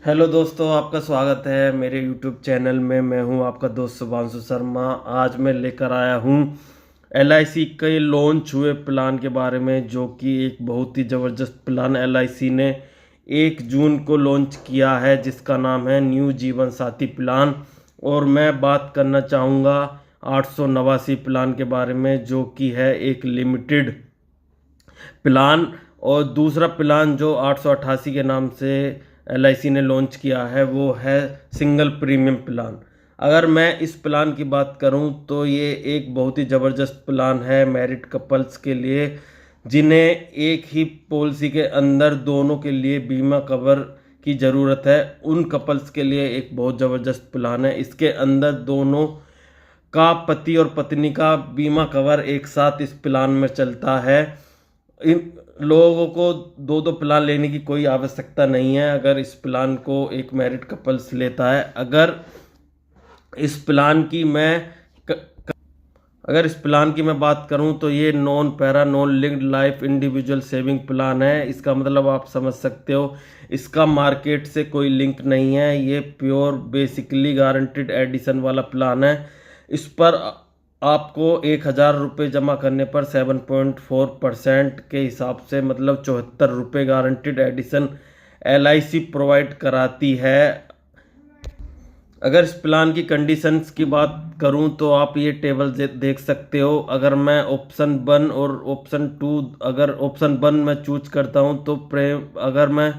Hello दोस्तों, आपका स्वागत है मेरे यूट्यूब चैनल में। मैं हूं आपका दोस्त शुभांशु शर्मा। आज मैं लेकर आया हूं एलआईसी के लॉन्च हुए प्लान के बारे में, जो कि एक बहुत ही ज़बरदस्त प्लान एलआईसी ने 1 जून को लॉन्च किया है, जिसका नाम है न्यू जीवन साथी प्लान। और मैं बात करना चाहूँगा 889 प्लान के बारे में, जो कि है एक लिमिटेड प्लान। और दूसरा प्लान जो 888 के नाम से एलआईसी ने लॉन्च किया है वो है सिंगल प्रीमियम प्लान। अगर मैं इस प्लान की बात करूं तो ये एक बहुत ही ज़बरदस्त प्लान है मैरिड कपल्स के लिए, जिन्हें एक ही पॉलिसी के अंदर दोनों के लिए बीमा कवर की ज़रूरत है। उन कपल्स के लिए एक बहुत ज़बरदस्त प्लान है। इसके अंदर दोनों का, पति और पत्नी का बीमा कवर एक साथ इस प्लान में चलता है। इन लोगों को दो दो प्लान लेने की कोई आवश्यकता नहीं है अगर इस प्लान को एक मैरिड कपल्स लेता है। इस प्लान की मैं अगर इस प्लान की मैं बात करूं तो ये non para non linked life individual saving plan है। इसका मतलब आप समझ सकते हो, इसका मार्केट से कोई लिंक नहीं है। ये प्योर बेसिकली गारंटीड एडिशन वाला प्लान है। इस पर आपको 1,000 रुपये जमा करने पर 7.4% के हिसाब से, मतलब 74 रुपये गारंटीड एडिशन एलआईसी प्रोवाइड कराती है। अगर इस प्लान की कंडीशंस की बात करूं तो आप ये टेबल देख सकते हो। अगर मैं ऑप्शन 1 और ऑप्शन 2, अगर ऑप्शन 1 में चूज करता हूं तो अगर मैं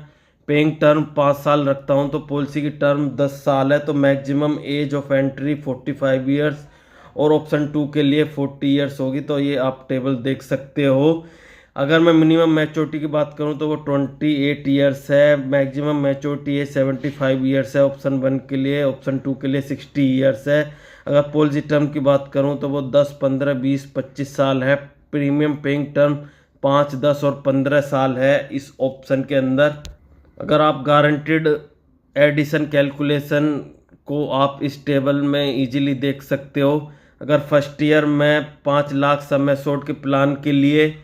पेइंग टर्म 5 साल रखता हूं तो पॉलिसी की टर्म 10 साल है, तो maximum age of entry 45 years और ऑप्शन 2 के लिए 40 ईयर्स होगी। तो ये आप टेबल देख सकते हो। अगर मैं मिनिमम मैच्योरिटी की बात करूं तो वो 28 ईयर्स है। मैक्सिमम मैच्योरिटी है 75 ईयर्स है ऑप्शन 1 के लिए, ऑप्शन 2 के लिए 60 ईयर्स है। अगर पॉलिसी टर्म की बात करूं तो वो 10, 15, 20, 25 साल है। प्रीमियम पेइंग टर्म 5, 10 और 15 साल है इस ऑप्शन के अंदर। अगर आप गारंटीड एडिशन कैलकुलेशन को आप इस टेबल में इजीली देख सकते हो। अगर फर्स्ट ईयर में 5 लाख समय शॉर्ट के प्लान के लिए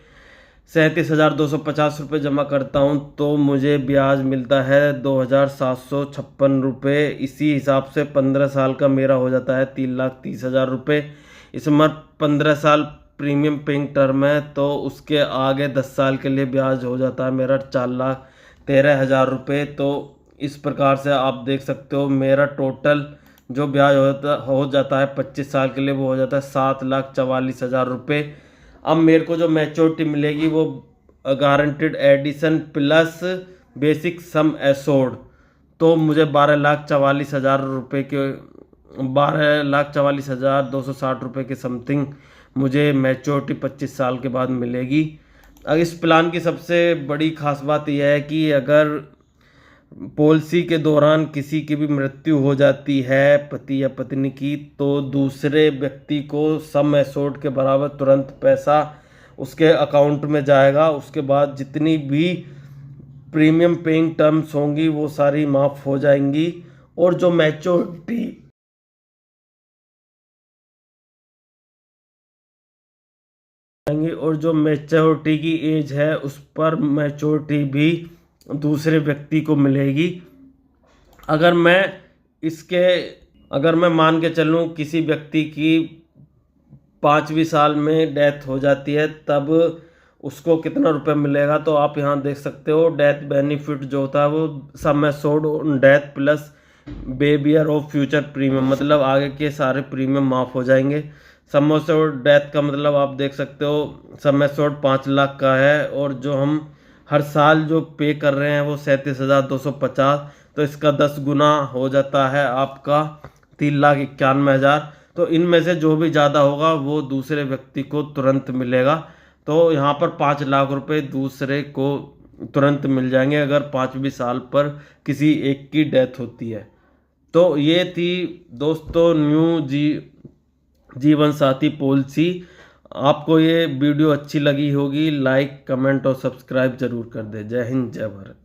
37,250 रुपये जमा करता हूँ तो मुझे ब्याज मिलता है 2,756 रुपये। इसी हिसाब से 15 साल का मेरा हो जाता है 3,30,000 रुपये। इसमें 15 साल प्रीमियम पेइंग टर्म है, तो उसके आगे 10 साल के लिए ब्याज हो जाता है मेरा 4,13,000 रुपये। तो इस प्रकार से आप देख सकते हो मेरा टोटल जो ब्याज हो जाता है 25 साल के लिए, वो हो जाता है 7,44,000 रुपये। अब मेरे को जो मैच्योरिटी मिलेगी वो guaranteed addition plus basic sum assured, तो मुझे 12,44,000 रुपये के 12,44,260 रुपये के समथिंग मुझे मैच्योरिटी 25 साल के बाद मिलेगी। अब इस प्लान की सबसे बड़ी खास बात यह है कि अगर पॉलिसी के दौरान किसी की भी मृत्यु हो जाती है, पति या पत्नी की, तो दूसरे व्यक्ति को सम एश्योर्ड के बराबर तुरंत पैसा उसके अकाउंट में जाएगा। उसके बाद जितनी भी प्रीमियम पेइंग टर्म्स होंगी वो सारी माफ़ हो जाएंगी। और जो मैच्योरिटी की एज है उस पर मैच्योरिटी भी दूसरे व्यक्ति को मिलेगी। अगर मैं इसके अगर मैं मान के चलूँ किसी व्यक्ति की 5वीं साल में डेथ हो जाती है, तब उसको कितना रुपए मिलेगा, तो आप यहाँ देख सकते हो। डेथ बेनिफिट जो होता है वो sum assured on death plus waiver of future premium, मतलब आगे के सारे प्रीमियम माफ़ हो जाएंगे। सम एश्योर्ड डेथ का मतलब आप देख सकते हो सम एश्योर्ड 5 लाख का है, और जो हम हर साल जो पे कर रहे हैं वो 37,250, तो इसका 10 गुना हो जाता है आपका 3,91,000। तो इनमें से जो भी ज़्यादा होगा वो दूसरे व्यक्ति को तुरंत मिलेगा। तो यहाँ पर 5 लाख रुपए दूसरे को तुरंत मिल जाएंगे अगर 5वीं साल पर किसी एक की डेथ होती है। तो ये थी दोस्तों जीवन साथी पॉलिसी। आपको ये वीडियो अच्छी लगी होगी, लाइक, कमेंट और सब्सक्राइब जरूर कर दे। जय हिंद, जय भारत।